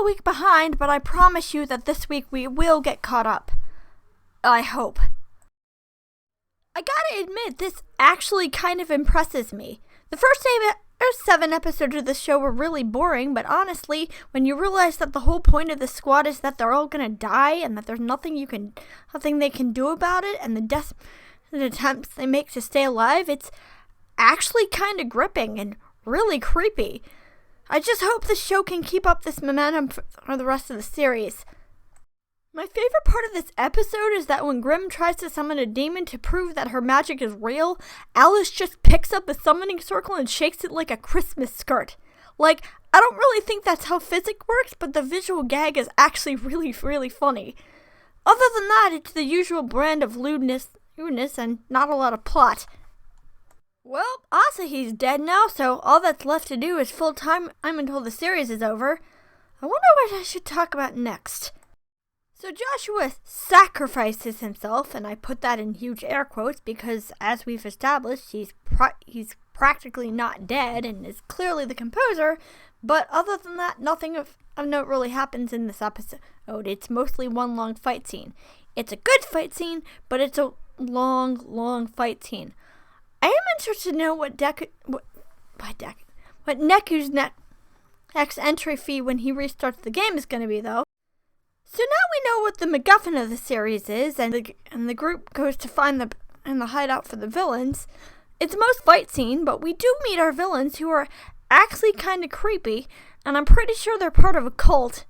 a week behind, but I promise you that this week we will get caught up. I hope. I gotta admit, this actually kind of impresses me. The first 7 episodes of the show were really boring, but honestly, when you realize that the whole point of the squad is that they're all gonna die and that there's nothing they can do about it, and the desperate attempts they make to stay alive, it's actually kind of gripping and really creepy. I just hope the show can keep up this momentum for the rest of the series. My favorite part of this episode is that when Grimm tries to summon a demon to prove that her magic is real, Alice just picks up a summoning circle and shakes it like a Christmas skirt. Like, I don't really think that's how physics works, but the visual gag is actually really, really funny. Other than that, it's the usual brand of lewdness and not a lot of plot. Well, Asahi's dead now, so all that's left to do is full time until the series is over. I wonder what I should talk about next. So Joshua sacrifices himself, and I put that in huge air quotes because, as we've established, he's practically not dead and is clearly the composer, but other than that, nothing of note really happens in this episode. It's mostly one long fight scene. It's a good fight scene, but it's a long fight scene. I am interested to know what Neku's next entry fee when he restarts the game is going to be, though. So now we know what the MacGuffin of the series is, and the group goes to find the hideout for the villains. It's most fight scene, but we do meet our villains, who are actually kind of creepy, and I'm pretty sure they're part of a cult.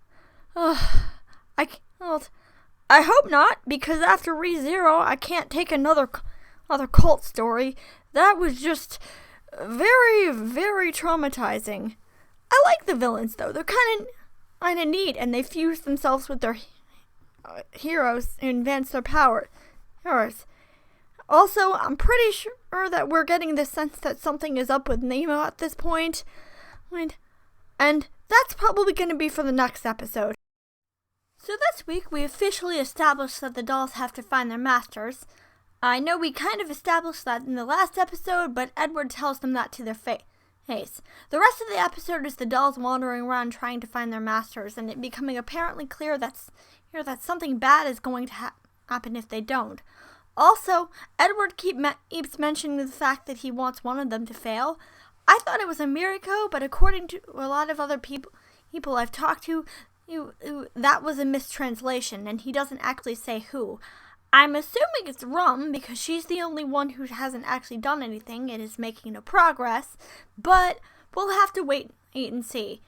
I hope not, because after ReZero, I can't take another cult story. That was just very, very traumatizing. I like the villains, though. They're kind of neat, and they fuse themselves with their heroes and advance their powers. Also, I'm pretty sure that we're getting the sense that something is up with Nemo at this point, and that's probably going to be for the next episode. So this week, we officially established that the dolls have to find their masters. I know we kind of established that in the last episode, but Edward tells them that to their face. The rest of the episode is the dolls wandering around trying to find their masters, and it becoming apparently clear that something bad is going to happen if they don't. Also, Edward keeps mentioning the fact that he wants one of them to fail. I thought it was a Miriko, but according to a lot of other people I've talked to, that was a mistranslation, and he doesn't actually say who. I'm assuming it's Rum, because she's the only one who hasn't actually done anything and is making no progress, but we'll have to wait and see.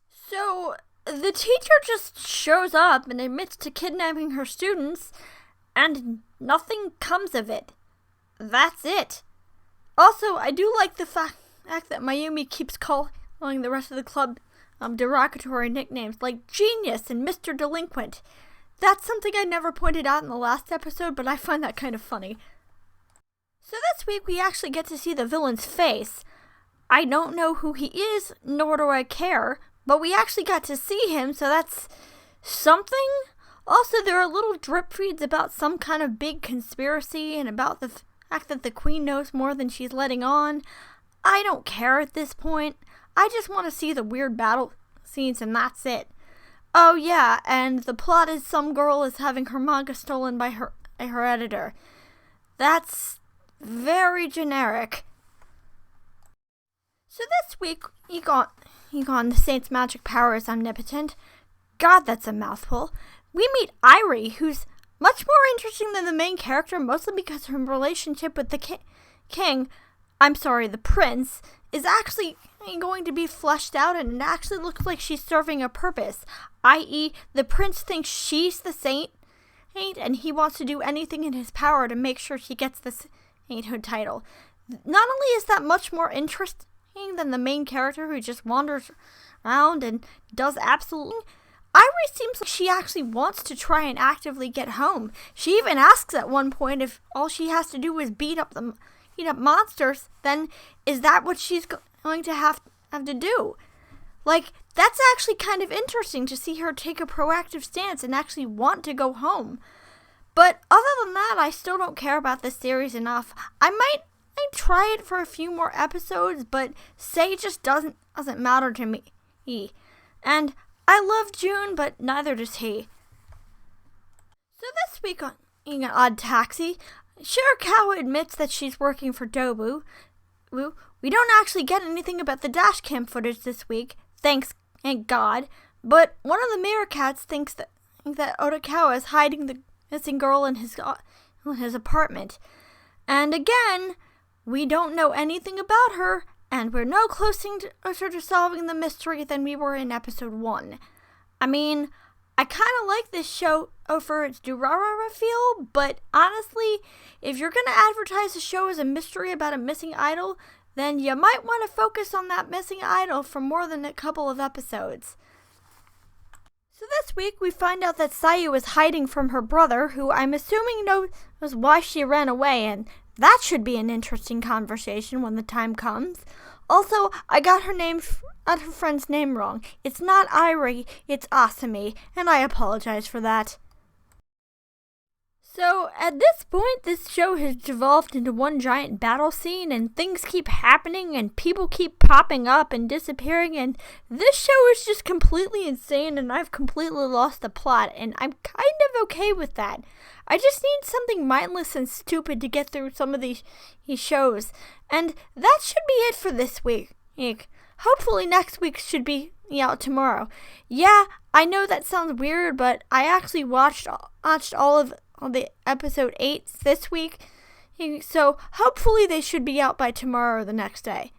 So, the teacher just shows up and admits to kidnapping her students, and nothing comes of it. That's it. Also, I do like the fact that Mayumi keeps calling the rest of the club derogatory nicknames like Genius and Mr. Delinquent. That's something I never pointed out in the last episode, but I find that kind of funny. So this week we actually get to see the villain's face. I don't know who he is, nor do I care, but we actually got to see him, so that's something. Also, there are little drip feeds about some kind of big conspiracy and about the fact that the queen knows more than she's letting on. I don't care at this point. I just want to see the weird battle scenes, and that's it. Oh yeah, and the plot is some girl is having her manga stolen by her editor. That's very generic. So this week, Egon, the Saint's magic power is omnipotent. God, that's a mouthful. We meet Irie, who's much more interesting than the main character, mostly because her relationship with the the prince, is actually going to be fleshed out, and it actually looks like she's serving a purpose, i.e. the prince thinks she's the saint, and he wants to do anything in his power to make sure she gets the sainthood title. Not only is that much more interesting than the main character who just wanders around and does absolutely, Irie seems like she actually wants to try and actively get home. She even asks at one point if all she has to do is beat up monsters, then is that what she's going to have to do? Like, that's actually kind of interesting to see her take a proactive stance and actually want to go home. But other than that, I still don't care about this series enough. I might try it for a few more episodes, but say it just doesn't matter to me And I love June, but neither does he. So this week on Odd Taxi, Shirakawa admits that she's working for Dobu. We don't actually get anything about the dash cam footage this week, thank God, but one of the Meerkats thinks that Otakawa is hiding the missing girl in his apartment. And again, we don't know anything about her, and we're no closer to solving the mystery than we were in episode 1. I mean, I kind of like this show for its Durarara feel, but honestly, if you're going to advertise a show as a mystery about a missing idol, then you might want to focus on that missing idol for more than a couple of episodes. So this week, we find out that Sayu is hiding from her brother, who I'm assuming knows why she ran away, and that should be an interesting conversation when the time comes. Also, I got her friend's name wrong. It's not Irie, it's Asami, and I apologize for that. So, at this point, this show has devolved into one giant battle scene, and things keep happening, and people keep popping up and disappearing, and this show is just completely insane, and I've completely lost the plot, and I'm kind of okay with that. I just need something mindless and stupid to get through some of these shows, and that should be it for this week. Hopefully next week should be out tomorrow. Yeah, I know that sounds weird, but I actually watched all of the episode 8 this week, so hopefully they should be out by tomorrow or the next day.